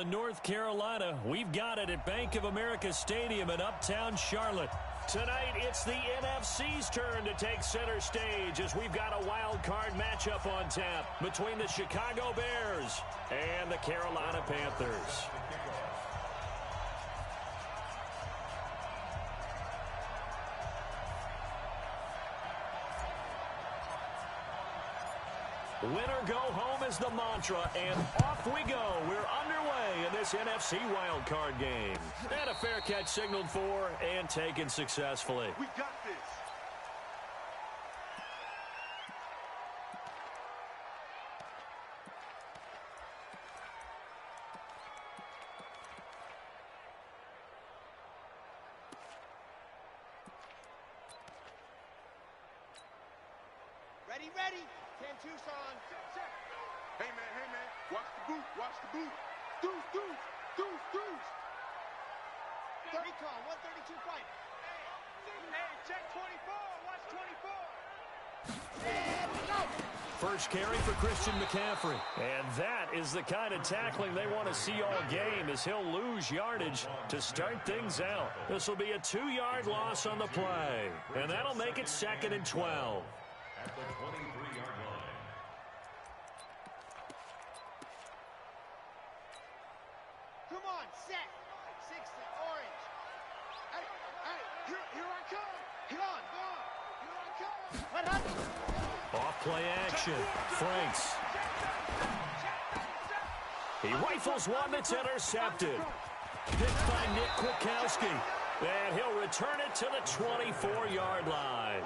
in North Carolina. We've got it at Bank of America Stadium in Uptown Charlotte. Tonight, it's the NFC's turn to take center stage as we've got a wild card matchup on tap between the Chicago Bears and the Carolina Panthers. Winner go home is the mantra, and off we go. We're underway in this NFC wildcard game. And a fair catch signaled for and taken successfully. We got this. Ready, ready. 10 Tucson. Hey, man. Watch the boot. Watch the boot. Deuce. 30 call. 132 fight. Hey, check 24. Watch 24. And go. First carry for Christian McCaffrey. And that is the kind of tackling they want to see all game, as he'll lose yardage to start things out. This will be a 2-yard loss on the play, and that'll make it 2nd and 12. At the 23-yard line. Come on, set. 60, orange. Hey, here I come. Come on, go on. Here I come. 100. Off play action. Franks. He rifles one that's intercepted. Picked by Nick Kwiatkowski. And he'll return it to the 24-yard line.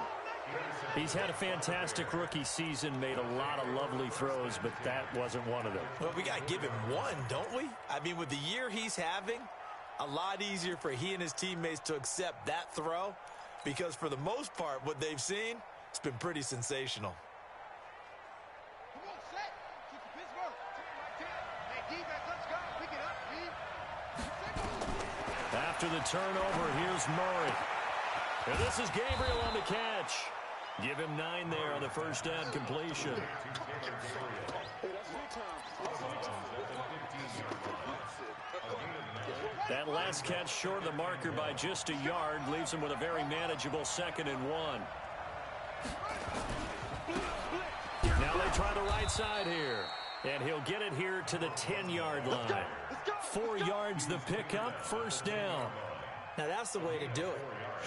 He's had a fantastic rookie season, made a lot of lovely throws, but that wasn't one of them. Well, we got to give him one, don't we? I mean, with the year he's having, a lot easier for he and his teammates to accept that throw, because for the most part, what they've seen, it's been pretty sensational. Come on, set. Keep the Pittsburgh. Hey, defense, let's go. Pick it up, After the turnover, here's Murray. And this is Gabriel on the catch. Give him 9 there on the first down completion. That last catch short of the marker by just a yard leaves him with a very manageable 2nd and 1. Now they try the right side here. And he'll get it here to the 10-yard line. 4 yards the pickup, first down. Now, that's the way to do it.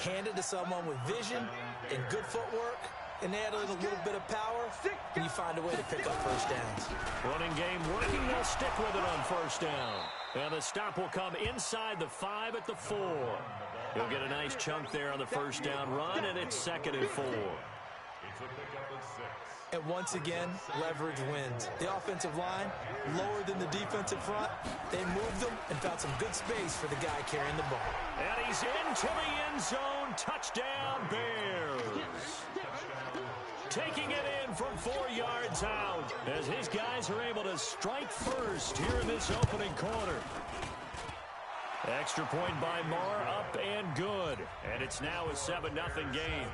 Hand it to someone with vision and good footwork, and add in a little bit of power, and you find a way to pick up first downs. Running game working, they'll stick with it on first down. And the stop will come inside the 5 at the 4. He'll get a nice chunk there on the first down run, and it's 2nd and 4. It's a pickup of 6. And once again, leverage wins. The offensive line, lower than the defensive front, they moved them and found some good space for the guy carrying the ball. And he's into the end zone. Touchdown, Bears. Taking it in from 4 yards out as his guys are able to strike first here in this opening quarter. Extra point by Marr, up and good. And it's now a 7-0 game.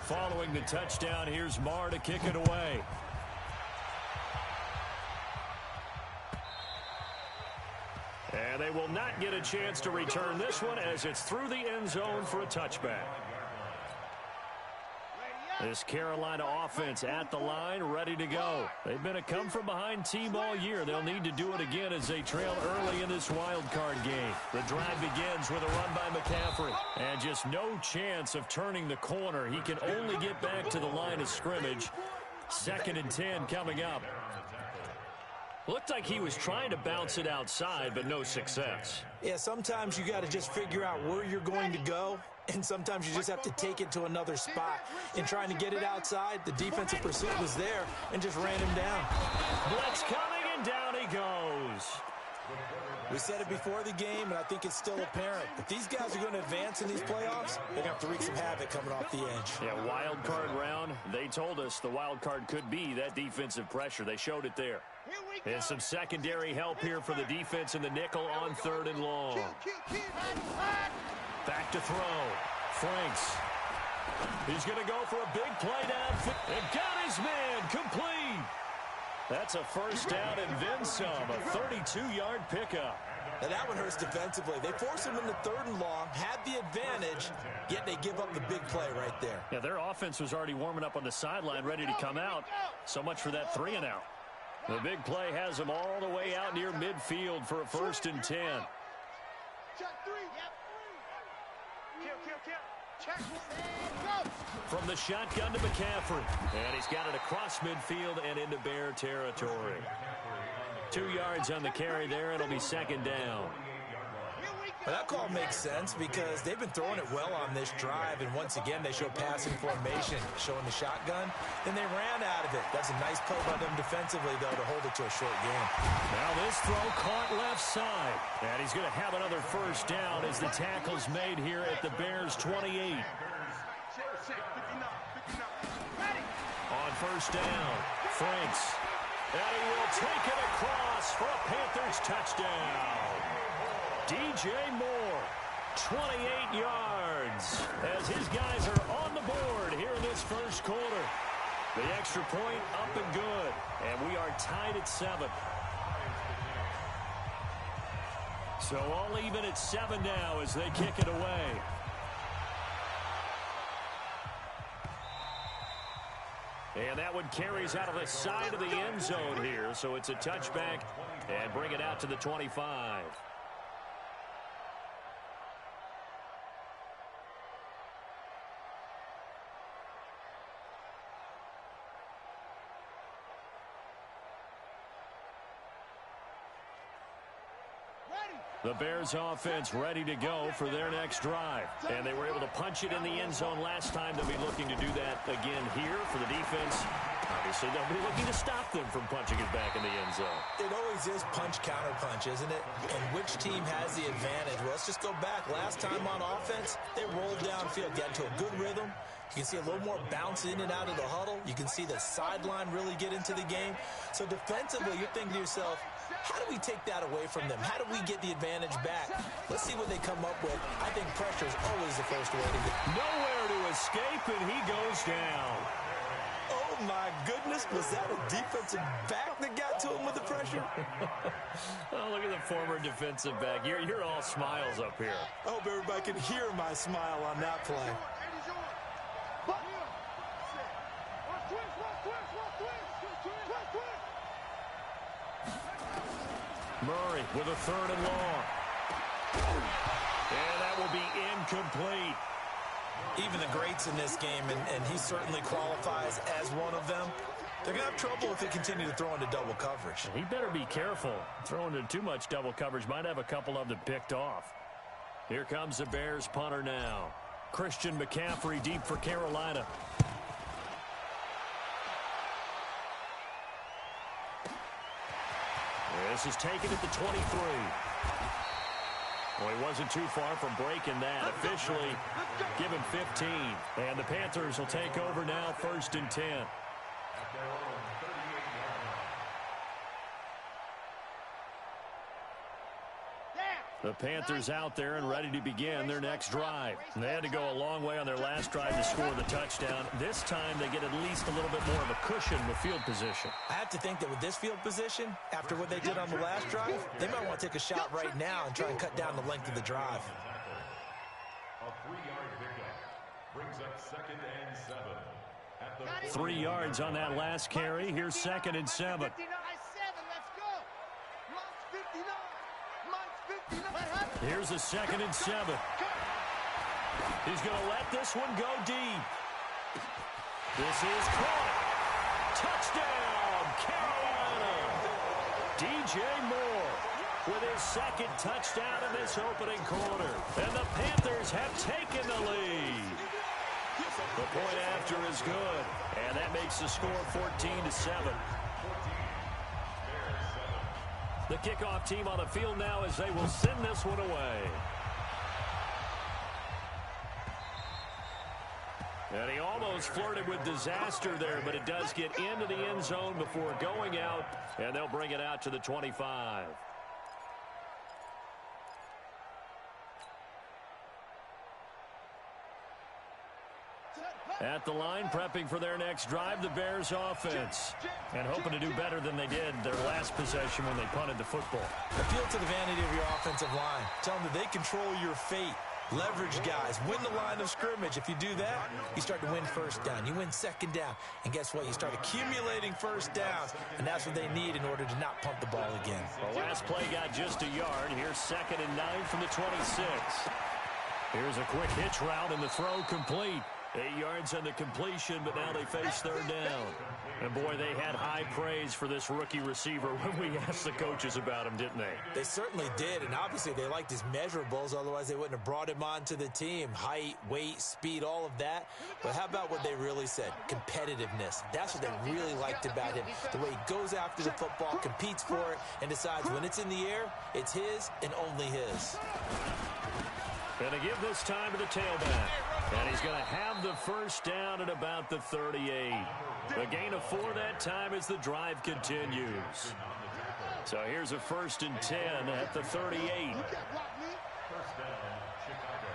Following the touchdown, here's Marr to kick it away. And they will not get a chance to return this one as it's through the end zone for a touchback. This Carolina offense at the line, ready to go. They've been a come-from-behind team all year. They'll need to do it again as they trail early in this wild card game. The drive begins with a run by McCaffrey. And just no chance of turning the corner. He can only get back to the line of scrimmage. 2nd and 10 coming up. Looked like he was trying to bounce it outside, but no success. Yeah, sometimes you got to just figure out where you're going to go, and sometimes you just have to take it to another spot. In trying to get it outside, the defensive pursuit was there and just ran him down. Blitz coming, and down he goes. We said it before the game, and I think it's still apparent. If these guys are going to advance in these playoffs, they're going to have to wreak some havoc coming off the edge. Yeah, wild card round. They told us the wild card could be that defensive pressure. They showed it there. And some secondary help here for the defense in the nickel on 3rd and long. Back to throw. Franks. He's going to go for a big play downfield. And got his man complete. That's a first down and then some, a 32-yard pickup. Now that one hurts defensively. They force him into 3rd and long, had the advantage, yet they give up the big play right there. Yeah, their offense was already warming up on the sideline, ready to come out. So much for that 3 and out. The big play has them all the way out near midfield for a 1st and 10. Check 3. Yep. Kill. Check. Go. From the shotgun to McCaffrey. And he's got it across midfield and into Bear territory. 2 yards on the carry there. It'll be 2nd down. Well, that call makes sense because they've been throwing it well on this drive, and once again they show passing formation, showing the shotgun. Then they ran out of it. That's a nice play by them defensively, though, to hold it to a short game. Now this throw caught left side. And he's going to have another first down as the tackle's made here at the Bears' 28. On first down, Franks. And he will take it across for a Panthers touchdown. DJ Moore, 28 yards, as his guys are on the board here in this first quarter. The extra point up and good, and we are tied at 7. So all even at 7 now as they kick it away. And that one carries out of the side of the end zone here, so it's a touchback and bring it out to the 25. The Bears offense ready to go for their next drive. And they were able to punch it in the end zone last time. They'll be looking to do that again here for the defense. Obviously, they'll be looking to stop them from punching it back in the end zone. It always is punch-counter-punch, isn't it? And which team has the advantage? Well, let's just go back. Last time on offense, they rolled downfield, got into a good rhythm. You can see a little more bounce in and out of the huddle. You can see the sideline really get into the game. So defensively, you're thinking to yourself, how do we take that away from them? How do we get the advantage back? Let's see what they come up with. I think pressure is always the first way to get. Nowhere to escape, and he goes down. Oh, my goodness. Was that a defensive back that got to him with the pressure? Oh, look at the former defensive back. You're all smiles up here. I hope everybody can hear my smile on that play. Murray with a 3rd and long. And that will be incomplete. Even the greats in this game, and he certainly qualifies as one of them, they're going to have trouble if they continue to throw into double coverage. He better be careful. Throwing into too much double coverage might have a couple of them picked off. Here comes the Bears punter now. Christian McCaffrey deep for Carolina. This is taken at the 23. Well, he wasn't too far from breaking that. Officially given 15. And the Panthers will take over now, 1st and 10. The Panthers out there and ready to begin their next drive. They had to go a long way on their last drive to score the touchdown. This time they get at least a little bit more of a cushion with field position. I have to think that with this field position, after what they did on the last drive, they might want to take a shot right now and try and cut down the length of the drive. A 3-yard pickup brings up 2nd and 7. At the 3 yards on that last carry. Here's 2nd and 7. 59-7, let's go. Mine's 59. Here's a 2nd and 7. He's going to let this one go deep. This is caught. Touchdown, Carolina. DJ Moore with his 2nd touchdown in this opening quarter. And the Panthers have taken the lead. The point after is good. And that makes the score 14-7. The kickoff team on the field now as they will send this one away. And he almost flirted with disaster there, but it does get into the end zone before going out, and they'll bring it out to the 25. Set, At the line, prepping for their next drive, the Bears offense. And hoping to do better than they did their last possession when they punted the football. Appeal to the vanity of your offensive line. Tell them that they control your fate. Leverage guys. Win the line of scrimmage. If you do that, you start to win first down. You win second down. And guess what? You start accumulating first downs. And that's what they need in order to not punt the ball again. The last play got just a yard. Here's 2nd and 9 from the 26. Here's a quick hitch route, and the throw complete. 8 yards on the completion, but now they face 3rd down. And, boy, they had high praise for this rookie receiver when we asked the coaches about him, didn't they? They certainly did, and obviously they liked his measurables. Otherwise, they wouldn't have brought him onto the team. Height, weight, speed, all of that. But how about what they really said? Competitiveness. That's what they really liked about him. The way he goes after the football, competes for it, and decides when it's in the air, it's his and only his. Going to give this time to the tailback. And he's going to have the first down at about the 38. A gain of 4 that time as the drive continues. So here's a 1st and 10 at the 38. First down, Chicago.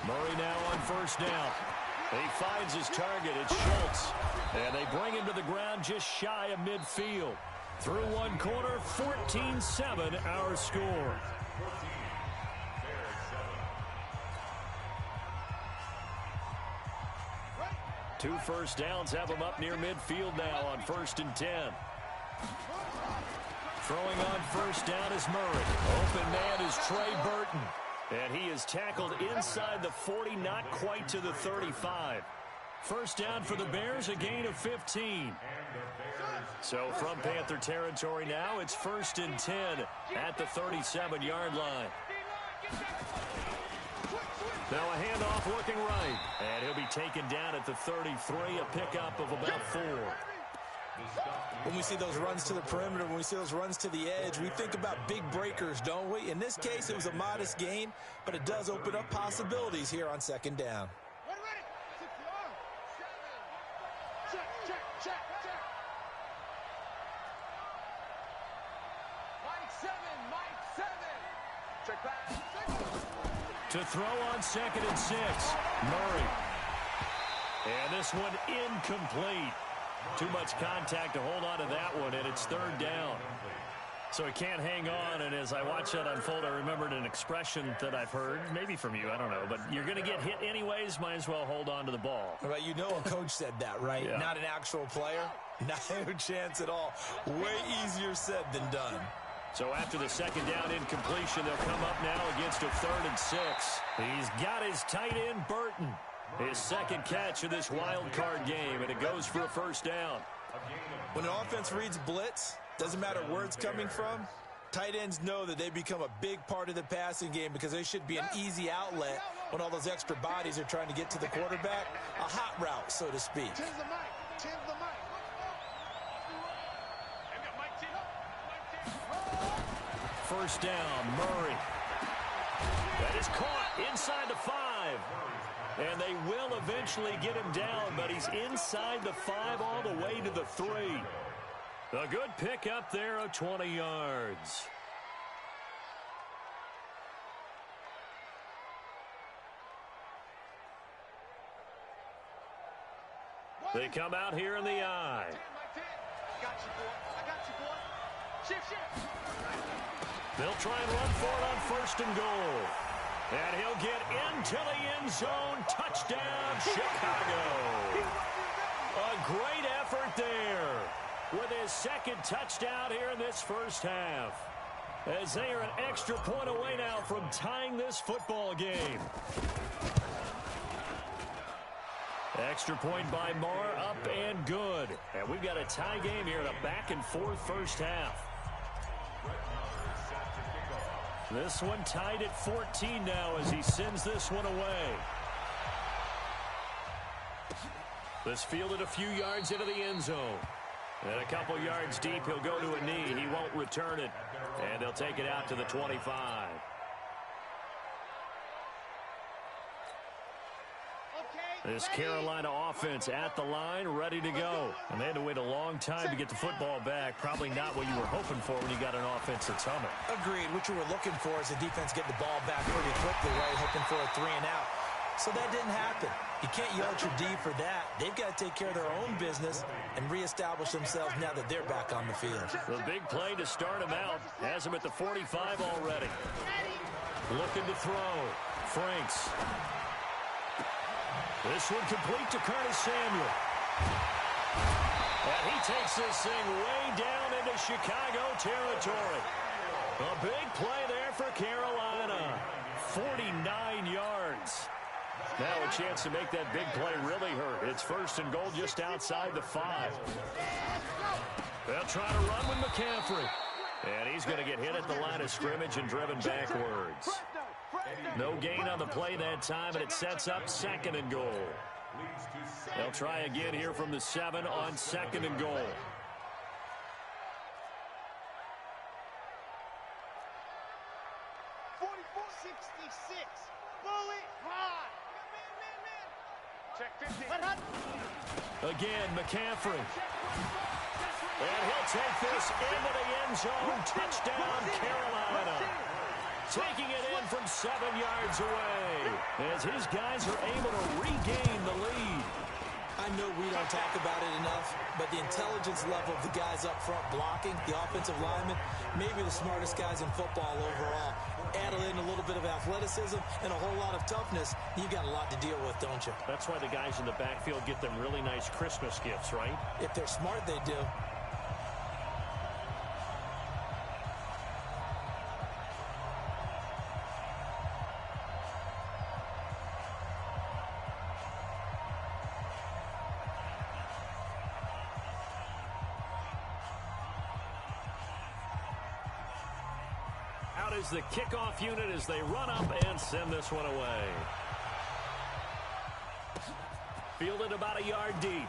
Murray now on 1st down. He finds his target. It's Schultz. And they bring him to the ground just shy of midfield. Through one quarter, 14-7 our score. 2 first downs have him up near midfield now on 1st and 10. Throwing on 1st down is Murray. Open man is Trey Burton. And he is tackled inside the 40, not quite to the 35. First down for the Bears, a gain of 15. So from Panther territory now, it's 1st and 10 at the 37-yard line. Now a handoff looking right. And he'll be taken down at the 33, a pickup of about 4. When we see those runs to the perimeter, when we see those runs to the edge, we think about big breakers, don't we? In this case, it was a modest gain, but it does open up possibilities here on 2nd down. Ready? 6 yards. Check. Mike 7. Check back. To throw on 2nd and 6, Murray. And this one incomplete. Too much contact to hold on to that one, and it's 3rd down. So he can't hang on, and as I watch that unfold, I remembered an expression that I've heard, maybe from you, I don't know, but you're going to get hit anyways, might as well hold on to the ball. Right, you know a coach said that, right? Yeah. Not an actual player. No chance at all. Way easier said than done. So after the 2nd down incompletion, they'll come up now against a 3rd and 6. He's got his tight end, Burton. His 2nd catch of this wild card game, and it goes for a 1st down. When an offense reads blitz, doesn't matter where it's coming from, tight ends know that they become a big part of the passing game because they should be an easy outlet when all those extra bodies are trying to get to the quarterback. A hot route, so to speak. Tens the mic. First down, Murray. That is caught inside the 5. And they will eventually get him down, but he's inside the 5 all the way to the 3. A good pickup there of 20 yards. They come out here in the I. I got you, boy. Shift. They'll try and run for it on 1st and goal. And he'll get into the end zone. Touchdown, Chicago. A great effort there with his 2nd touchdown here in this 1st half. As they are an extra point away now from tying this football game. Extra point by Marr, up and good. And we've got a tie game here in a back-and-forth 1st half. This one tied at 14 now as he sends this one away. This fielded a few yards into the end zone. And a couple yards deep, he'll go to a knee. He won't return it. And they'll take it out to the 25. Okay. This Carolina offense at the line, ready to go. And they had to wait a long time to get the football back. Probably not what you were hoping for when you got an offense that's humming. Agreed. What you were looking for is the defense getting the ball back pretty quickly, right? Hoping for a 3 and out. So that didn't happen. You can't yell at your D for that. They've got to take care of their own business and reestablish themselves now that they're back on the field. The big play to start him out. Has him at the 45 already. Looking to throw. Franks. This one complete to Curtis Samuel. And he takes this thing way down into Chicago territory. A big play there for Carolina. 49 yards. Now a chance to make that big play really hurt. It's 1st and goal just outside the 5. They'll try to run with McCaffrey. And he's going to get hit at the line of scrimmage and driven backwards. No gain on the play that time, and it sets up 2nd and goal. They'll try again here from the 7 on 2nd and goal. Again, McCaffrey. And he'll take this into the end zone. Touchdown, Carolina. Taking it in from 7 yards away as his guys are able to regain the lead. I know we don't talk about it enough, but the intelligence level of the guys up front blocking, the offensive linemen, maybe the smartest guys in football overall. Add in a little bit of athleticism and a whole lot of toughness, you got a lot to deal with, don't you? That's why the guys in the backfield get them really nice Christmas gifts, right? If they're smart, they do. Is the kickoff unit as they run up and send this one away. Fielded about a yard deep.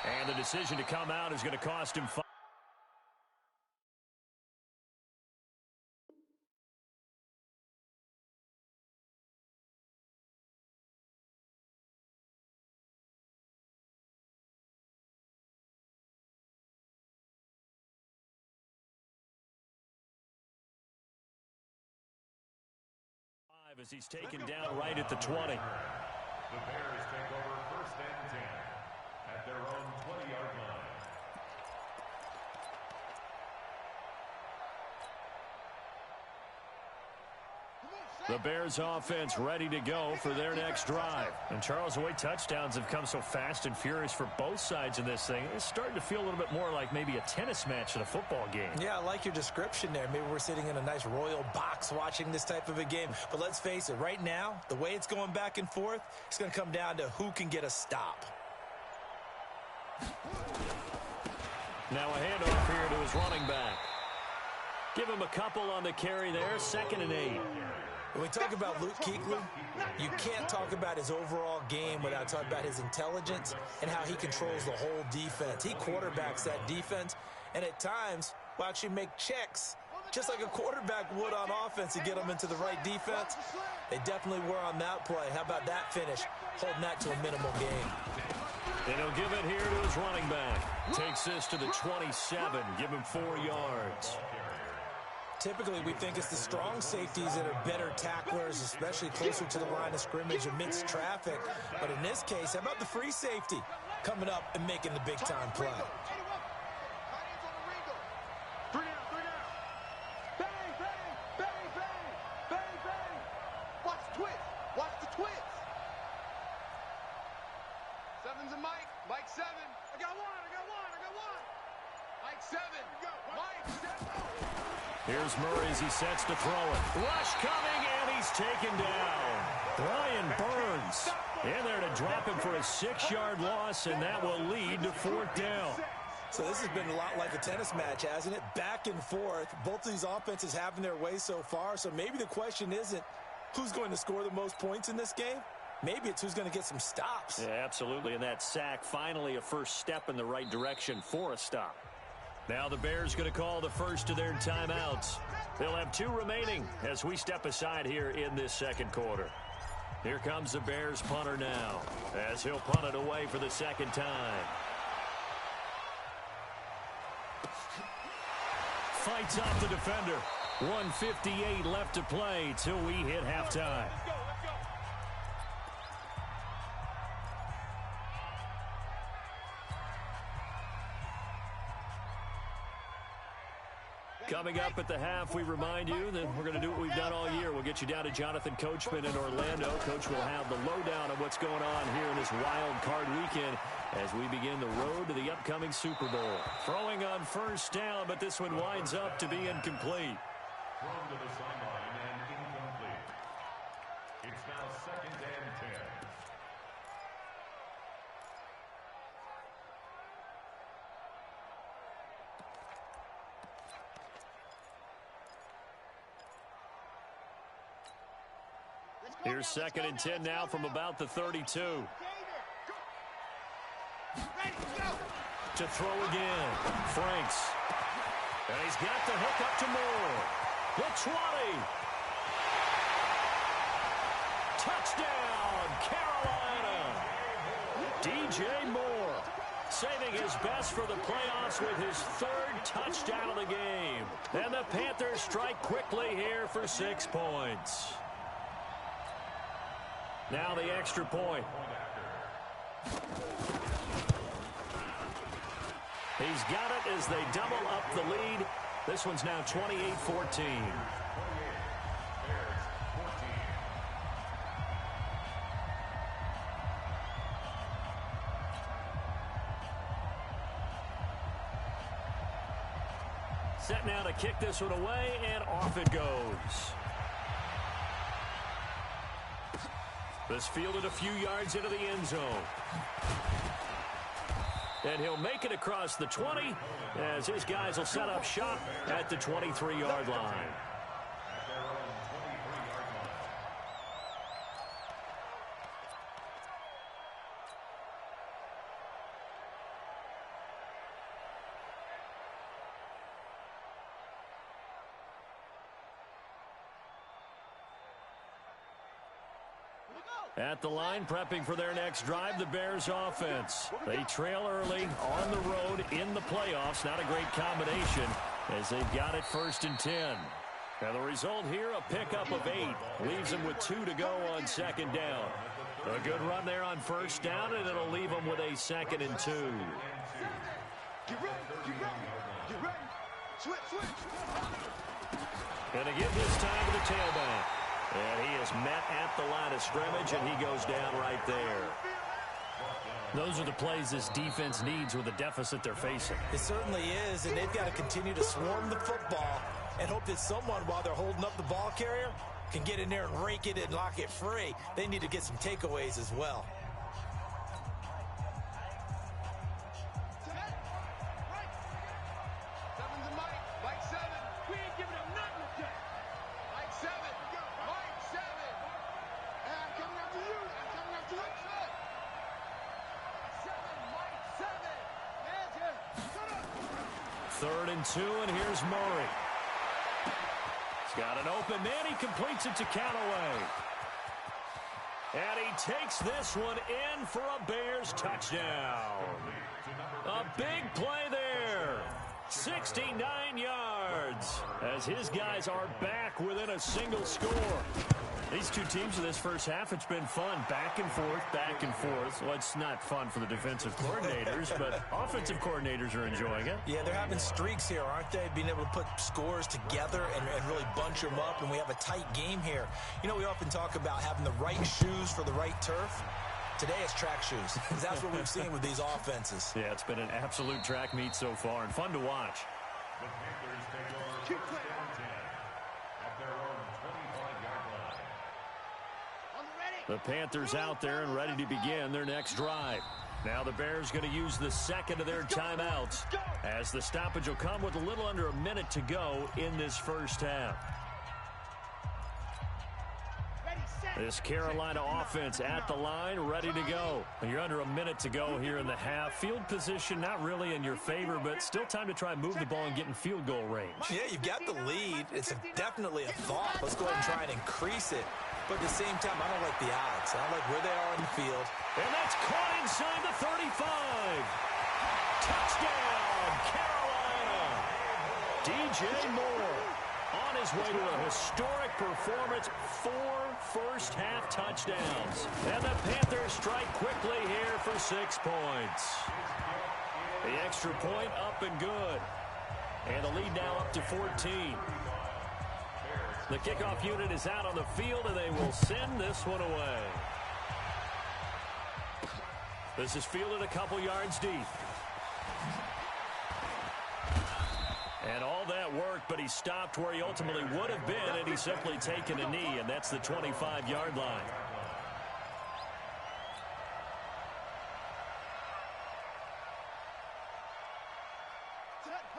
And the decision to come out is going to cost him 5. As he's taken down right at the 20. The Bears take over 1st and 10 at their own 20-yard line. The Bears offense ready to go for their next drive. And Charles, the way touchdowns have come so fast and furious for both sides in this thing, it's starting to feel a little bit more like maybe a tennis match in a football game. Yeah, I like your description there. Maybe we're sitting in a nice royal box watching this type of a game. But let's face it, right now, the way it's going back and forth, it's going to come down to who can get a stop. Now a handoff here to his running back. Give him a couple on the carry there, 2nd and 8. When we talk about Luke Kuechly, you can't talk about his overall game without talking about his intelligence and how he controls the whole defense. He quarterbacks that defense, and at times will actually make checks, just like a quarterback would on offense to get them into the right defense. They definitely were on that play. How about that finish, holding that to a minimal gain. And he'll give it here to his running back. Takes this to the 27, give him 4 yards. Typically, we think it's the strong safeties that are better tacklers, especially closer to the line of scrimmage amidst traffic. But in this case, how about the free safety coming up and making the big-time play? 3 down, 3 down. Bang, bang, bang, bang, bang, bang. Watch the twist. Watch the twist. 7's a Mike. Mike 7. I got one. Mike 7. Mike 7. Here's Murray as he sets to throw it. Rush coming, and he's taken down. Brian Burns in there to drop him for a 6-yard loss, and that will lead to 4th down. So this has been a lot like a tennis match, hasn't it? Back and forth. Both of these offenses having their way so far. So maybe the question isn't who's going to score the most points in this game. Maybe it's who's going to get some stops. Yeah, absolutely. And that sack, finally a first step in the right direction for a stop. Now the Bears going to call the first of their timeouts. They'll have 2 remaining as we step aside here in this 2nd quarter. Here comes the Bears punter now, as he'll punt it away for the second time. Fights off the defender. 1:58 left to play till we hit halftime. Coming up at the half, we remind you that we're going to do what we've done all year. We'll get you down to Jonathan Coachman in Orlando. Coach will have the lowdown on what's going on here in this wild card weekend as we begin the road to the upcoming Super Bowl. Throwing on first down, but this one winds up to be incomplete. Thrown to the sideline and incomplete. It's now 2nd and 10. Here's 2nd and 10 now from about the 32. To throw again. Franks. And he's got the hook up to Moore. The 20. Touchdown, Carolina. DJ Moore saving his best for the playoffs with his 3rd touchdown of the game. And the Panthers strike quickly here for 6 points. Now the extra point. He's got it as they double up the lead. This one's now 28-14. Set now to kick this one away, and off it goes. This fielded a few yards into the end zone. And he'll make it across the 20 as his guys will set up shop at the 23-yard line. At the line, prepping for their next drive, the Bears offense. They trail early on the road in the playoffs. Not a great combination as they've got it 1st and 10. And the result here, a pickup of 8. Leaves them with 2 to go on 2nd down. A good run there on 1st down, and it'll leave them with a 2nd and 2. Get ready, get ready, get ready. Switch. And again this time to the tailback. And he is met at the line of scrimmage, and he goes down right there. Those are the plays this defense needs with the deficit they're facing. It certainly is, and they've got to continue to swarm the football and hope that someone, while they're holding up the ball carrier, can get in there and rake it and lock it free. They need to get some takeaways as well. Third and 2, and here's Murray. He's got an open man. He completes it to Callaway. And he takes this one in for a Bears touchdown. A big play there. 69 yards as his guys are back within a single score. These two teams in this first half, it's been fun. Back and forth, back and forth. Well, it's not fun for the defensive coordinators, but offensive coordinators are enjoying it. Yeah, they're having streaks here, aren't they? Being able to put scores together and really bunch them up, and we have a tight game here. You know, we often talk about having the right shoes for the right turf. Today it's track shoes. That's what we've seen with these offenses. Yeah, it's been an absolute track meet so far and fun to watch. The Panthers take over 1st and 10 at their own 25-yard line. The Panthers out there and ready to begin their next drive. Now the Bears going to use the second of their timeouts as the stoppage will come with a little under a minute to go in this first half. This Carolina offense at the line, ready to go. You're under a minute to go here in the half. Field position not really in your favor, but still time to try and move the ball and get in field goal range. Yeah, you've got the lead. It's definitely a thought. Let's go ahead and try and increase it. but at the same time, I don't like the odds. I don't like where they are on the field. And that's caught inside the 35. Touchdown, Carolina. DJ Moore on his way to a historic performance, 4 first-half touchdowns. And the Panthers strike quickly here for 6 points. The extra point up and good. And the lead now up to 14. The kickoff unit is out on the field, and they will send this one away. This is fielded a couple yards deep. And all that work, but he stopped where he ultimately would have been, and he's simply taken a knee, and that's the 25-yard line.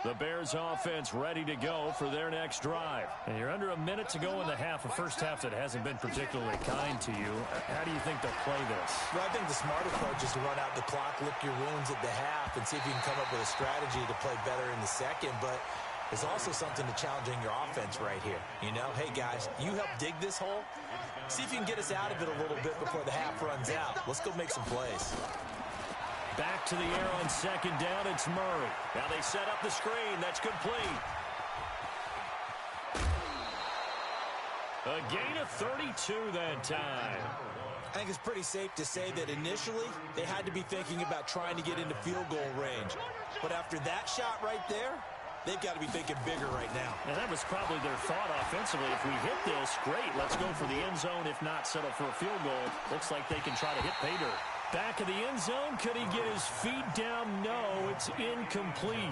The Bears offense ready to go for their next drive. And you're under a minute to go in the half, a first half that hasn't been particularly kind to you. How do you think they'll play this? Well, I think the smarter approach is to run out the clock, lick your wounds at the half, and see if you can come up with a strategy to play better in the second. But there's also something to challenging your offense right here. You know, hey, guys, you help dig this hole. See if you can get us out of it a little bit before the half runs out. Let's go make some plays. Back to the air on second down, it's Murray. Now they set up the screen. That's complete. A gain of 32 that time. I think it's pretty safe to say that initially they had to be thinking about trying to get into field goal range. But after that shot right there, they've got to be thinking bigger right now. And that was probably their thought offensively. If we hit this, great. Let's go for the end zone. If not, settle for a field goal. Looks like they can try to hit pay dirt. Back of the end zone. Could he get his feet down? No, it's incomplete.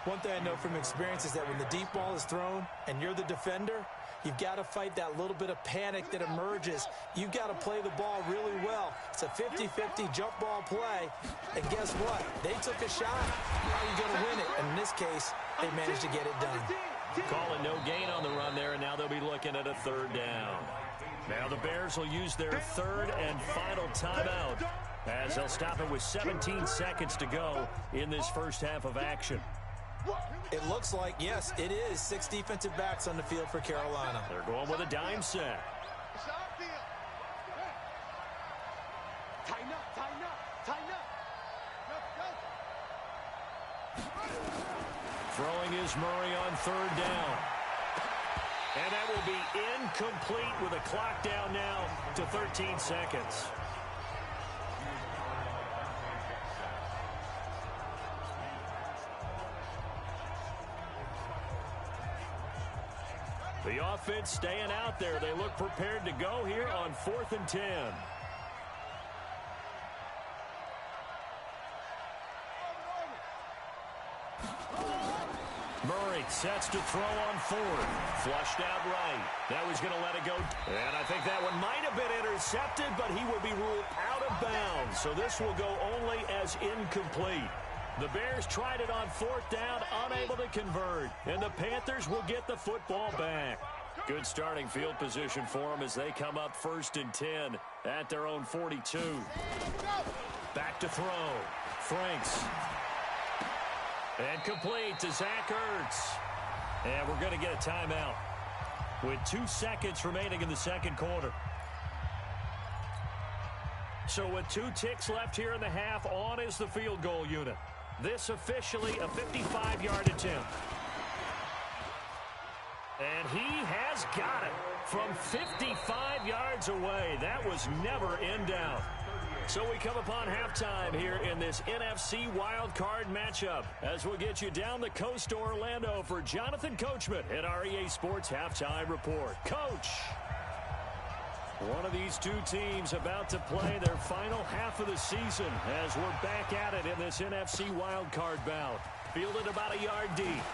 One thing I know from experience is that when the deep ball is thrown and you're the defender, you've got to fight that little bit of panic that emerges. You've got to play the ball really well. It's a 50-50 jump ball play. And guess what? They took a shot. How are you going to win it? And in this case, they managed to get it done. Calling no gain on the run there, and now they'll be looking at a third down. Now the Bears will use their third and final timeout as they'll stop it with 17 seconds to go in this first half of action. It looks like, yes, it is 6 defensive backs on the field for Carolina. They're going with a dime set. Tighten up, tighten up, tighten up. Throwing is Murray on third down. And that will be incomplete with a clock down now to 13 seconds. The offense staying out there. They look prepared to go here on 4th and 10. Murray sets to throw on 4th. Flushed out right. That was going to let it go. And I think that one might have been intercepted, but he will be ruled out of bounds. So this will go only as incomplete. The Bears tried it on 4th down, unable to convert. And the Panthers will get the football back. Good starting field position for them as they come up 1st and 10 at their own 42. Back to throw. Franks. And complete to Zach Ertz. And we're going to get a timeout with 2 seconds remaining in the second quarter. So with 2 ticks left here in the half, on is the field goal unit. This officially a 55-yard attempt. And he has got it from 55 yards away. That was never in doubt. So we come upon halftime here in this NFC wildcard matchup as we'll get you down the coast to Orlando for Jonathan Coachman at our EA Sports Halftime Report. Coach, one of these two teams about to play their final half of the season as we're back at it in this NFC wildcard bout. Fielded about a yard deep.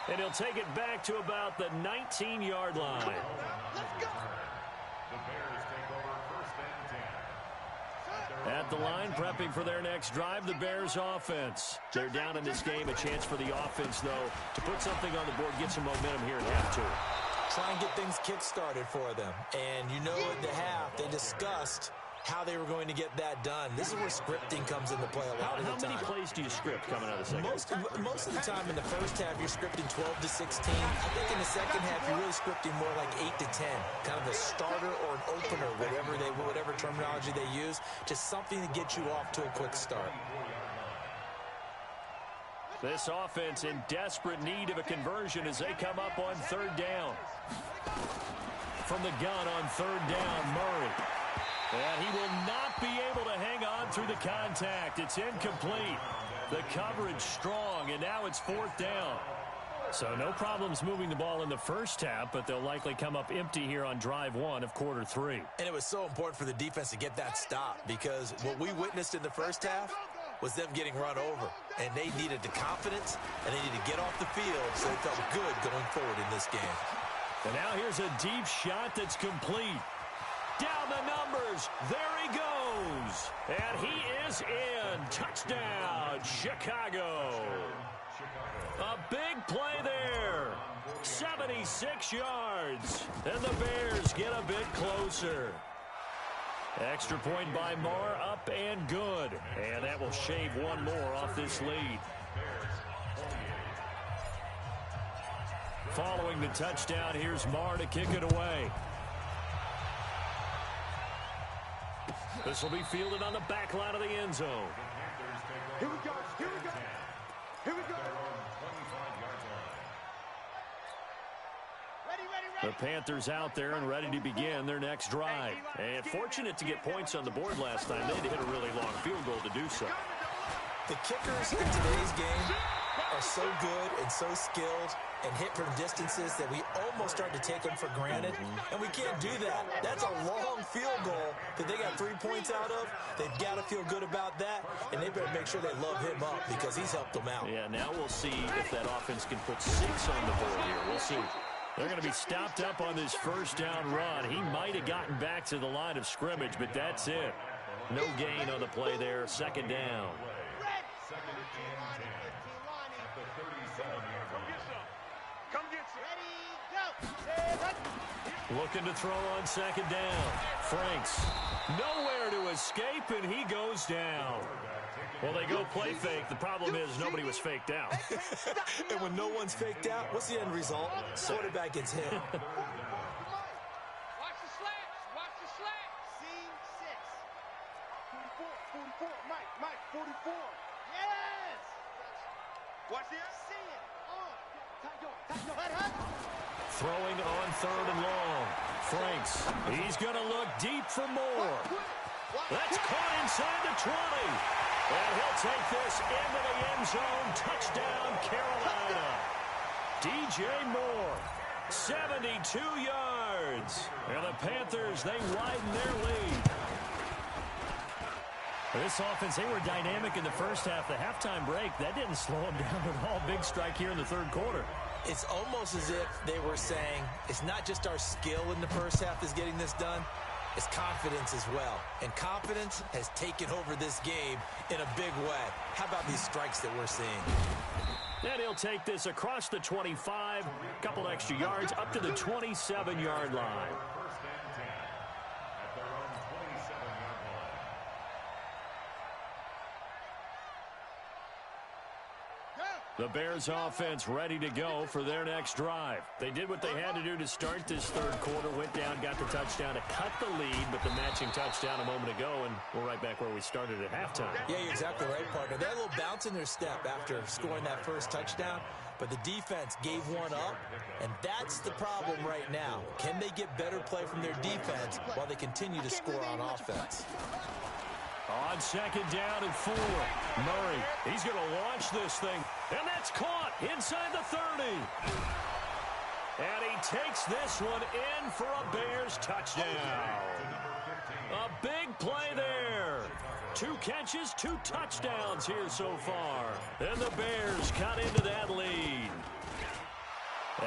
And he'll take it back to about the 19-yard line. Let's go. At the line, prepping for their next drive, the Bears offense. They're down in this game. A chance for the offense, though, to put something on the board, get some momentum here at half two. Try and get things kick-started for them. And you know at the half, they discussed how they were going to get that done. This is where scripting comes into play a lot of the time. How many plays do you script coming out of the second? Most of the time in the first half, you're scripting 12 to 16. I think in the second half, you're really scripting more like 8 to 10. Kind of a starter or an opener, whatever terminology they use. Just something to get you off to a quick start. This offense in desperate need of a conversion as they come up on third down. From the gun on third down, Murray. And he will not be able to hang on through the contact. It's incomplete. The coverage strong, and now it's fourth down. So no problems moving the ball in the first half, but they'll likely come up empty here on drive one of quarter three. And it was so important for the defense to get that stop, because what we witnessed in the first half was them getting run over. And they needed the confidence, and they needed to get off the field so they felt good going forward in this game. And now here's a deep shot that's complete. Down the numbers. There he goes. And he is in. Touchdown, Chicago. A big play there. 76 yards. And the Bears get a bit closer. Extra point by Marr, up and good. And that will shave one more off this lead. Following the touchdown, here's Marr to kick it away. This will be fielded on the back line of the end zone. Here we go. Here we go. Here we go. The Panthers out there and ready to begin their next drive. And fortunate to get points on the board last time. They had to hit a really long field goal to do so. The kickers in today's game are so good and so skilled and hit from distances that we almost start to take them for granted. And we can't do that. That's a long field goal that they got 3 points out of. They've got to feel good about that, and they better make sure they love him up because he's helped them out. Yeah, now we'll see if that offense can put 6 on the board here. We'll see. They're going to be stopped up on this first down run. He might have gotten back to the line of scrimmage, but that's it. No gain on the play there. Second down. Second and 10 at the 37-yard line. Come get some. Ready, go. Looking to throw on second down. Franks nowhere to escape, and he goes down. Well, they go play fake. The problem is nobody was faked out. And when no one's faked out, what's the end result? Quarterback gets hit. Watch the slats. Watch the slats. Scene 6. 44. Mike, 44. Yes. Watch this. See it. Tight go. Throwing on third and long. Franks, he's going to look deep for more. That's caught inside the 20. And he'll take this into the end zone. Touchdown, Carolina. DJ Moore, 72 yards. And the Panthers, they widen their lead. This offense, they were dynamic in the first half. The halftime break, that didn't slow them down at all. Big strike here in the third quarter. It's almost as if they were saying, it's not just our skill in the first half that's getting this done, it's confidence as well. And confidence has taken over this game in a big way. How about these strikes that we're seeing? And he'll take this across the 25, a couple extra yards, up to the 27-yard line. First and 10 at their own 27-yard line. The Bears offense ready to go for their next drive. They did what they had to do to start this third quarter, went down, got the touchdown to cut the lead, but the matching touchdown a moment ago, and we're right back where we started at halftime. Yeah, you're exactly right, partner. They had a little bounce in their step after scoring that first touchdown, but the defense gave one up, and that's the problem right now. Can they get better play from their defense while they continue to score on offense? On second down and 4, Murray, he's going to launch this thing, and that's caught inside the 30. And he takes this one in for a Bears touchdown. A big play there. 2 catches, 2 touchdowns here so far. And the Bears cut into that lead.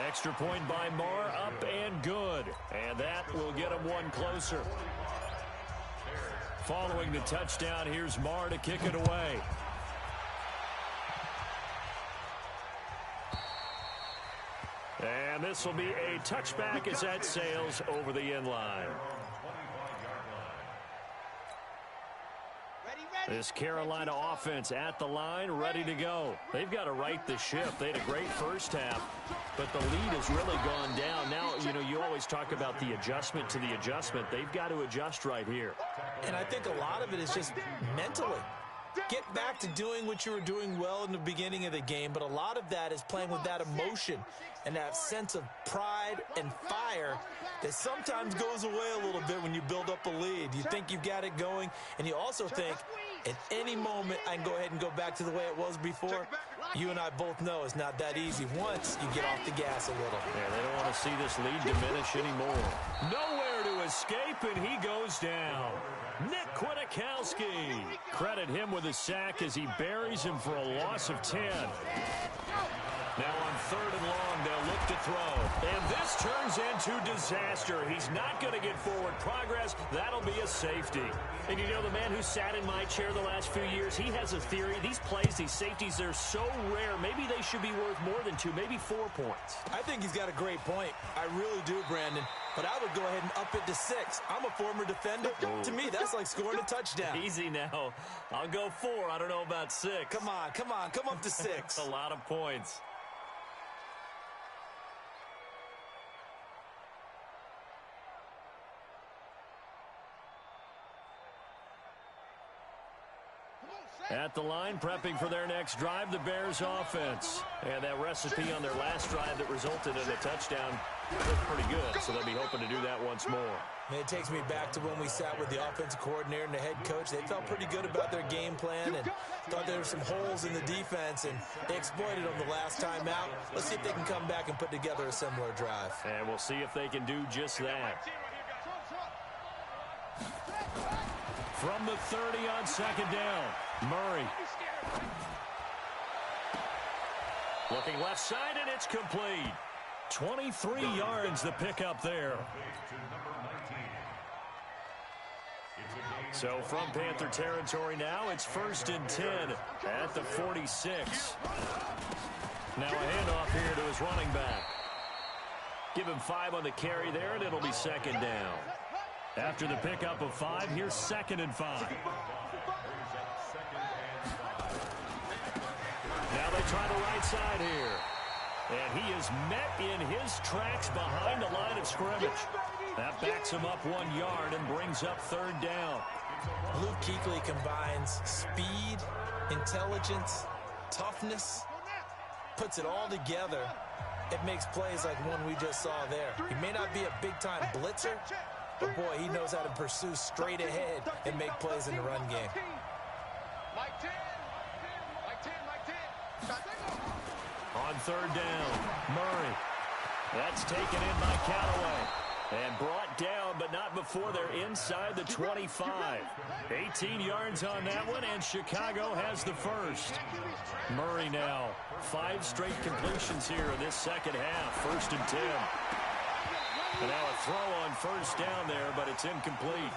Extra point by Marr, up and good. And that will get them one closer. Following the touchdown, here's Marr to kick it away. And this will be a touchback as that sails over the end line. This Carolina offense at the line, ready to go. They've got to right the ship. They had a great first half, but the lead has really gone down. Now, you always talk about the adjustment to the adjustment. They've got to adjust right here. And I think a lot of it is just mentally. Get back to doing what you were doing well in the beginning of the game, but a lot of that is playing with that emotion and that sense of pride and fire that sometimes goes away a little bit when you build up a lead. You think you've got it going, and you also think at any moment I can go ahead and go back to the way it was before. You and I both know it's not that easy once you get off the gas a little. Yeah, they don't want to see this lead diminish anymore. Nowhere to escape, and he goes down. Nick Kwiatkowski. Credit him with a sack as he buries him for a loss of 10. Now on 3rd and long, they'll look to throw. And this turns into disaster. He's not going to get forward progress. That'll be a safety. And the man who sat in my chair the last few years, he has a theory. These plays, these safeties, they're so rare. Maybe they should be worth more than 2, maybe 4 points. I think he's got a great point. I really do, Brandon. But I would go ahead and up it to 6. I'm a former defender. To me, that's like scoring a touchdown. Easy now. I'll go 4. I don't know about 6. Come on. Come up to 6. A lot of points. At the line, prepping for their next drive, the Bears offense. And that recipe on their last drive that resulted in a touchdown looked pretty good, so they'll be hoping to do that once more. And it takes me back to when we sat with the offensive coordinator and the head coach. They felt pretty good about their game plan and thought there were some holes in the defense, and they exploited them the last time out. Let's see if they can come back and put together a similar drive. And we'll see if they can do just that. From the 30 on 2nd down, Murray. Looking left side, and it's complete. 23 yards the pickup there. So from Panther territory now, it's 1st and 10 at the 46. Now a handoff here to his running back. Give him 5 on the carry there, and it'll be 2nd down. After the pickup of 5, here's 2nd and 5. Now they try the right side here. And he is met in his tracks behind the line of scrimmage. That backs him up 1 yard and brings up 3rd down. Luke Kuechly combines speed, intelligence, toughness, puts it all together. It makes plays like one we just saw there. He may not be a big-time blitzer, but, boy, he knows how to pursue straight ahead and make plays in the run game. On 3rd down, Murray. That's taken in by Callaway. And brought down, but not before they're inside the 25. 18 yards on that one, and Chicago has the first. Murray now, 5 straight completions here in this second half. 1st and 10. And now a throw on 1st down there, but it's incomplete.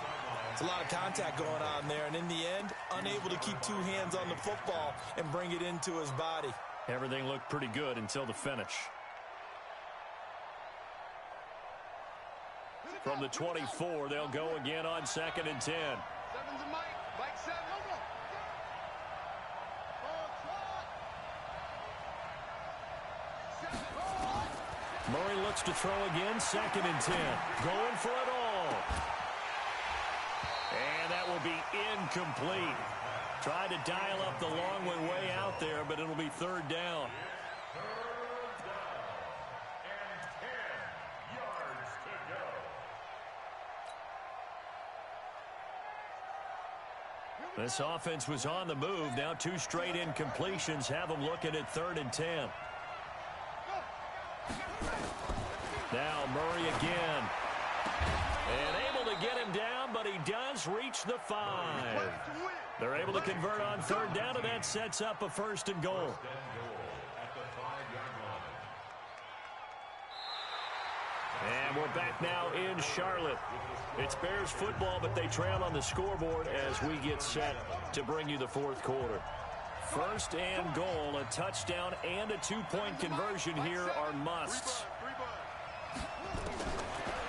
It's a lot of contact going on there, and in the end, unable to keep 2 hands on the football and bring it into his body. Everything looked pretty good until the finish. From the 24, they'll go again on 2nd and 10. Murray looks to throw again, 2nd and 10. Going for it all. And that will be incomplete. Tried to dial up the long one way out there, but it'll be 3rd down. This offense was on the move. Now 2 straight incompletions have them looking at 3rd and 10. Now Murray again. And able to get him down, but he does reach the 5. They're able to convert on 3rd down, and that sets up a 1st and goal. And we're back now in Charlotte. It's Bears football, but they trail on the scoreboard as we get set to bring you the 4th quarter. 1st and goal, a touchdown and a 2-point conversion here are musts.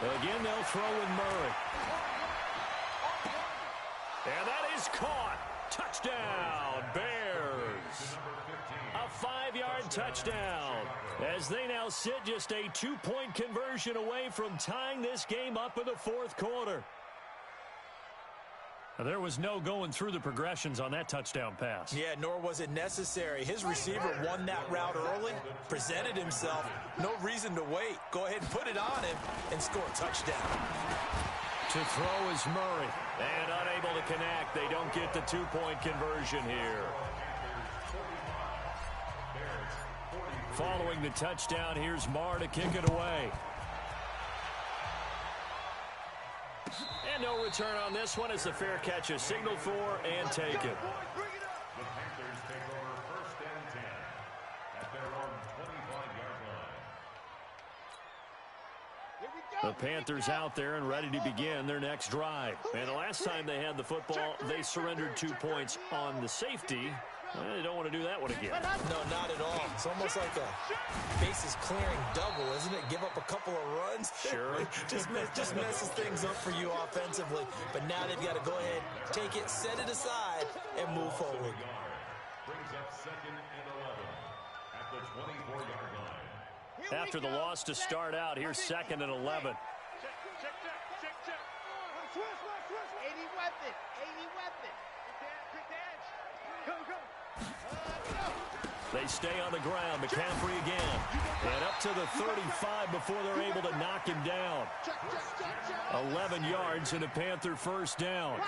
Again, they'll throw with Murray. And that is caught. Touchdown, Bears. A 5-yard touchdown as they now sit just a 2-point conversion away from tying this game up in the fourth quarter. There was no going through the progressions on that touchdown pass. Yeah, nor was it necessary. His receiver won that route early, presented himself. No reason to wait. Go ahead and put it on him and score a touchdown. To throw is Murray. And unable to connect. They don't get the 2-point conversion here. Following the touchdown, here's Marr to kick it away. And no return on this one as the fair catch is signaled for and taken. The Panthers take over 1st and 10 at their own 25-yard line. The Panthers out there and ready to begin their next drive. And the last time they had the football, they surrendered 2 points on the safety. They don't want to do that one again. No, not at all. It's almost like a bases clearing double, isn't it? Give up a couple of runs. Sure. just messes things up for you offensively. But now they've got to go ahead, take it, set it aside, and move forward. Brings up 2nd and 11 at the 24-yard line. After the loss to start out, here's 2nd and 11. Check. 80 weapon. Quick dash. Go. They stay on the ground. McCaffrey again. And up to the 35 before they're able to knock him down. 11 yards and a Panther first down.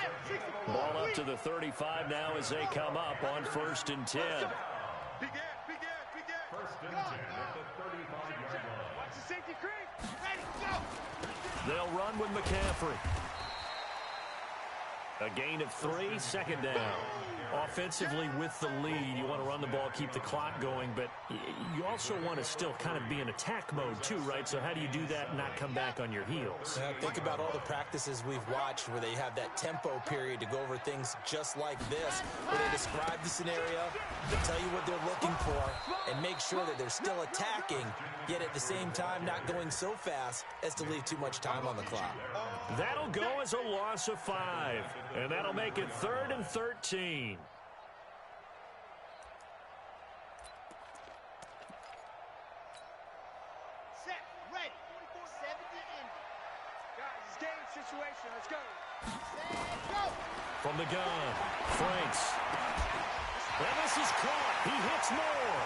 Ball up to the 35 now as they come up on 1st and 10. Begin. 1st and 10 at the 35-yard line. Watch the safety creep. Ready, go. They'll run with McCaffrey. A gain of 3, 2nd down. Offensively with the lead, you want to run the ball, keep the clock going, but you also want to still kind of be in attack mode too, right? So how do you do that and not come back on your heels? Yeah, think about all the practices we've watched where they have that tempo period to go over things just like this, where they describe the scenario, they tell you what they're looking for, and make sure that they're still attacking, yet at the same time not going so fast as to leave too much time on the clock. That'll go as a loss of 5, and that'll make it 3rd and 13. Set, ready. 70 in. Guys, it's game situation. Let's go. Set, go. From the gun, Franks. And this is caught. He hits Moore.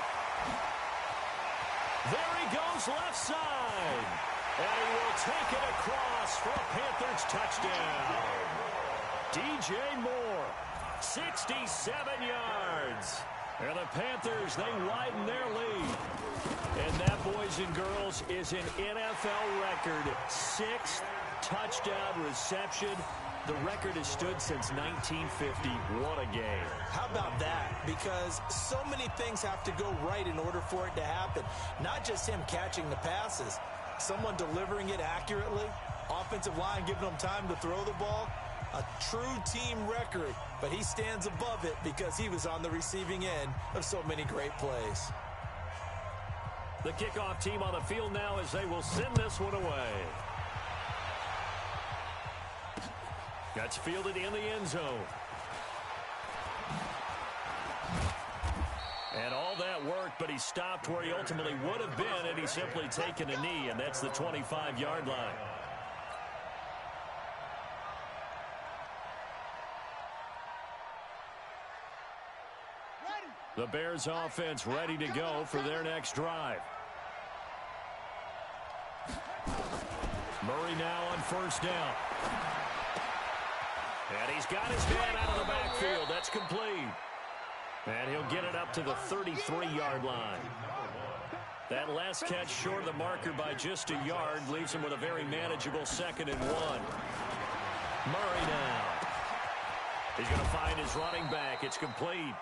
There he goes left side. And he will take it across for a Panthers touchdown. DJ Moore, 67 yards. And the Panthers, they widen their lead. And that, boys and girls, is an NFL record 6th touchdown reception. The record has stood since 1950. What a game. How about that? Because so many things have to go right in order for it to happen. Not just him catching the passes, someone delivering it accurately, offensive line giving them time to throw the ball. A true team record, but he stands above it because he was on the receiving end of so many great plays. The kickoff team on the field now as they will send this one away. That's fielded in the end zone. And all that worked, but he stopped where he ultimately would have been had he simply taken a knee, and that's the 25-yard line. The Bears offense ready to go for their next drive. Murray now on 1st down. And he's got his man out of the backfield. That's complete. And he'll get it up to the 33-yard line. That last catch short of the marker by just a yard leaves him with a very manageable 2nd and 1. Murray now. He's going to find his running back. It's complete.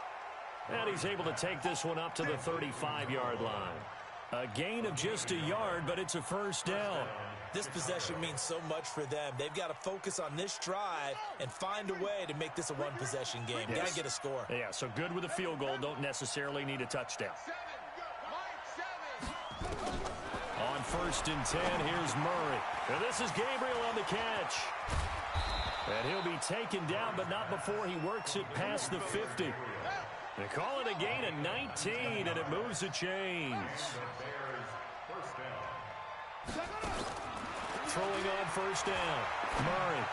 And he's able to take this one up to the 35-yard line. A gain of just a yard, but it's a 1st down. This possession means so much for them. They've got to focus on this drive and find a way to make this a one-possession game. Yes. Got to get a score. Yeah, so good with a field goal. Don't necessarily need a touchdown. On 1st and 10, here's Murray. And this is Gabriel on the catch. And he'll be taken down, but not before he works it past the 50. They call it a gain of 19, and it moves the chains. Throwing on first down. Murray.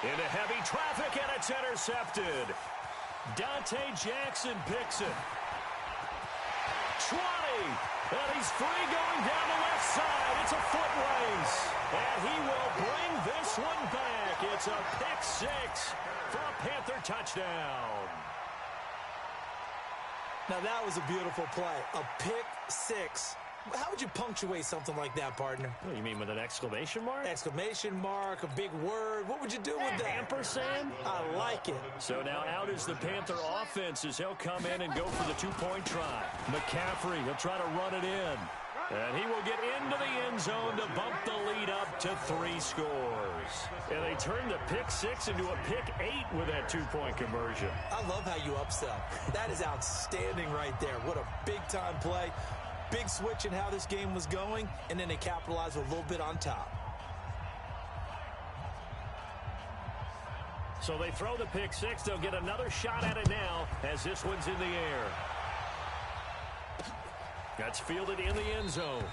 Into heavy traffic, and it's intercepted. Dante Jackson picks it. 20. And he's free going down the left side. It's a foot race. And he will bring this one back. It's a pick six for a Panther touchdown. Now, that was a beautiful play. A pick six. How would you punctuate something like that, partner? What, you mean with an exclamation mark? Exclamation mark, a big word. What would you do with that? Ampersand? I like it. So now out is the Panther offense as he'll come in and go for the two-point try. McCaffrey, he'll try to run it in. And he will get into the end zone to bump the lead up to 3 scores. And they turn the pick six into a pick 8 with that two-point conversion. I love how you upsell. That is outstanding right there. What a big-time play. Big switch in how this game was going, and then they capitalized a little bit on top. So they throw the pick six. They'll get another shot at it now as this one's in the air. That's fielded in the end zone.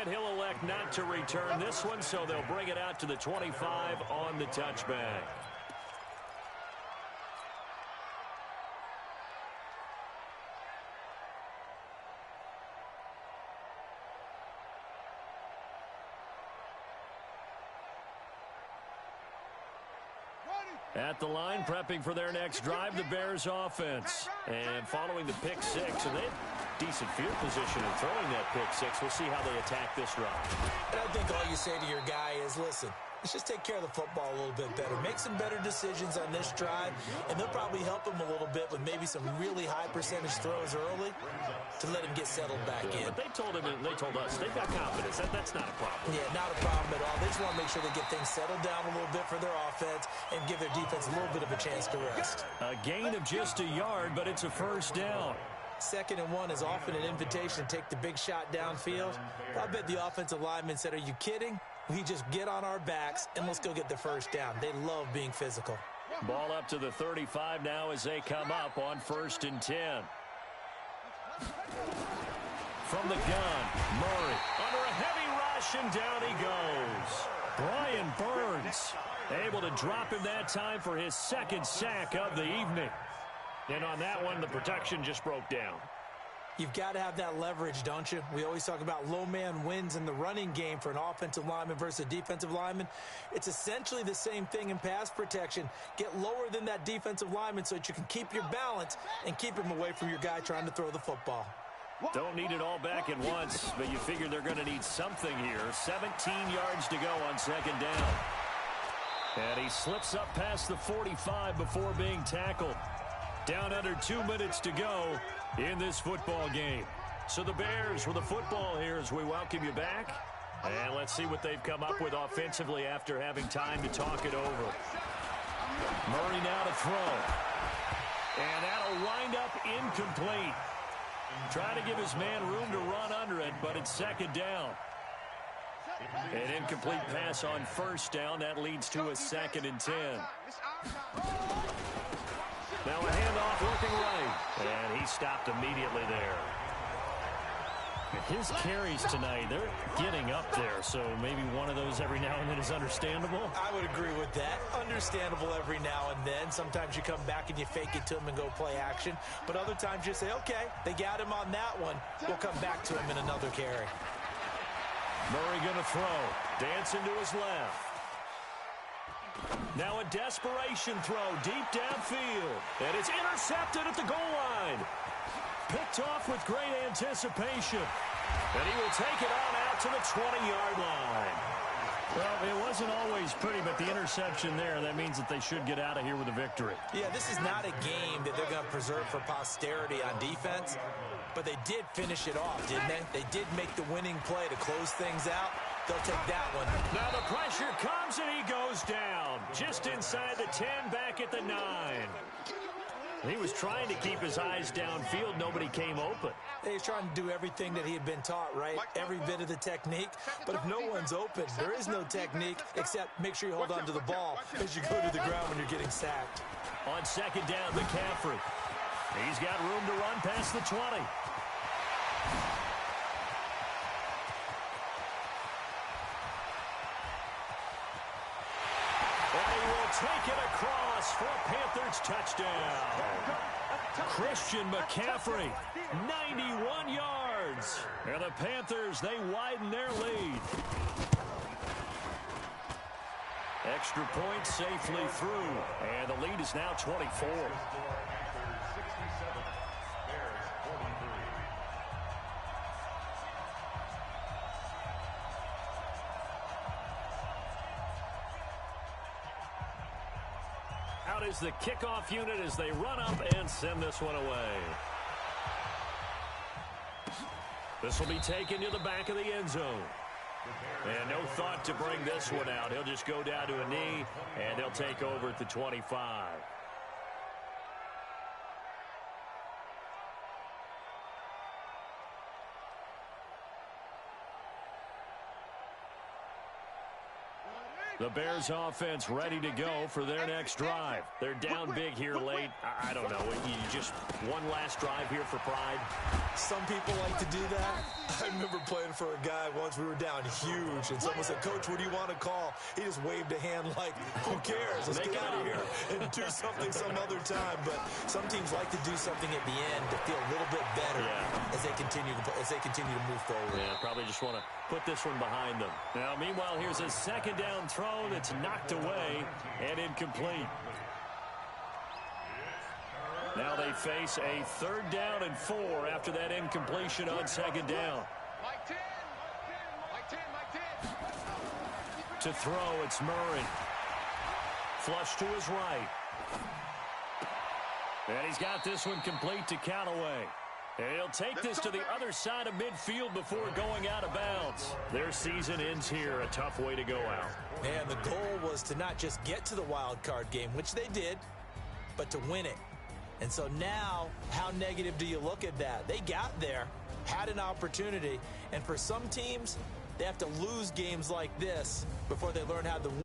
And he'll elect not to return this one, so they'll bring it out to the 25 on the touchback. At the line, prepping for their next drive, the Bears offense. And following the pick six, and they have decent field position in throwing that pick six. We'll see how they attack this run. And I think all you say to your guy is, listen, let's just take care of the football a little bit better. Make some better decisions on this drive, and they'll probably help him a little bit with maybe some really high percentage throws early to let him get settled back in. But they told him, and they told us, they've got confidence. That's not a problem. Yeah, not a problem at all. They just want to make sure they get things settled down a little bit for their offense and give their defense a little bit of a chance to rest. A gain of just a yard, but it's a first down. 2nd and 1 is often an invitation to take the big shot downfield. I bet the offensive lineman said, are you kidding? We just get on our backs and let's go get the first down. They love being physical. Ball up to the 35 now as they come up on 1st and 10. From the gun, Murray under a heavy rush, and down he goes. Brian Burns able to drop him that time for his 2nd sack of the evening. And on that one, the protection just broke down. You've got to have that leverage, don't you? We always talk about low man wins in the running game for an offensive lineman versus a defensive lineman. It's essentially the same thing in pass protection. Get lower than that defensive lineman so that you can keep your balance and keep him away from your guy trying to throw the football. Don't need it all back at once, but you figure they're going to need something here. 17 yards to go on 2nd down. And he slips up past the 45 before being tackled. Down under 2 minutes to go in this football game. So the Bears with the football here as we welcome you back. And let's see what they've come up with offensively after having time to talk it over. Murray now to throw. And that'll wind up incomplete. Trying to give his man room to run under it, but it's 2nd down. An incomplete pass on 1st down. That leads to a 2nd and 10. Now a handoff looking right. And he stopped immediately there. His carries tonight, they're getting up there, so maybe one of those every now and then is understandable. I would agree with that. Understandable every now and then. Sometimes you come back and you fake it to him and go play action. But other times you say, okay, they got him on that one. We'll come back to him in another carry. Murray going to throw. Dancing to his left. Now a desperation throw deep downfield. And it's intercepted at the goal line. Picked off with great anticipation. And he will take it on out to the 20-yard line. Well, it wasn't always pretty, but the interception there, that means that they should get out of here with a victory. Yeah, this is not a game that they're going to preserve for posterity on defense, but they did finish it off, didn't they? They did make the winning play to close things out. They'll take that one. Now the pressure comes, and he goes down. Just inside the 10, back at the 9. He was trying to keep his eyes downfield. Nobody came open. He's trying to do everything that he had been taught, right? Every bit of the technique. But if no one's open, there is no technique except make sure you hold on to the ball as you go to the ground when you're getting sacked. On second down, McCaffrey. He's got room to run past the 20. And he will take it across for a Panthers touchdown. Christian McCaffrey, 91 yards. And the Panthers, they widen their lead. Extra point safely through. And the lead is now 24. Out is the kickoff unit as they run up and send this one away. This will be taken to the back of the end zone. And no thought to bring this one out. He'll just go down to a knee, and they'll take over at the 25. The Bears offense ready to go for their next drive. They're down big here late. I don't know. You just one last drive here for pride. Some people like to do that. I remember playing for a guy once. We were down huge, and someone said, "Coach, what do you want to call?" He just waved a hand like, "Who cares? Let's get out of here and do something some other time." But some teams like to do something at the end to feel a little bit better as they continue to move forward. Yeah, probably just want to put this one behind them. Now, meanwhile, here's a second down throw that's knocked away and incomplete. Now they face a 3rd down and 4 after that incompletion on second down. Mike 10. Mike 10. Mike 10. To throw, it's Murray. Flush to his right. And he's got this one complete to Callaway. And he'll take this to the other side of midfield before going out of bounds. Their season ends here. A tough way to go out. And the goal was to not just get to the wild card game, which they did, but to win it. And so now, how negative do you look at that? They got there, had an opportunity, and for some teams, they have to lose games like this before they learn how to win.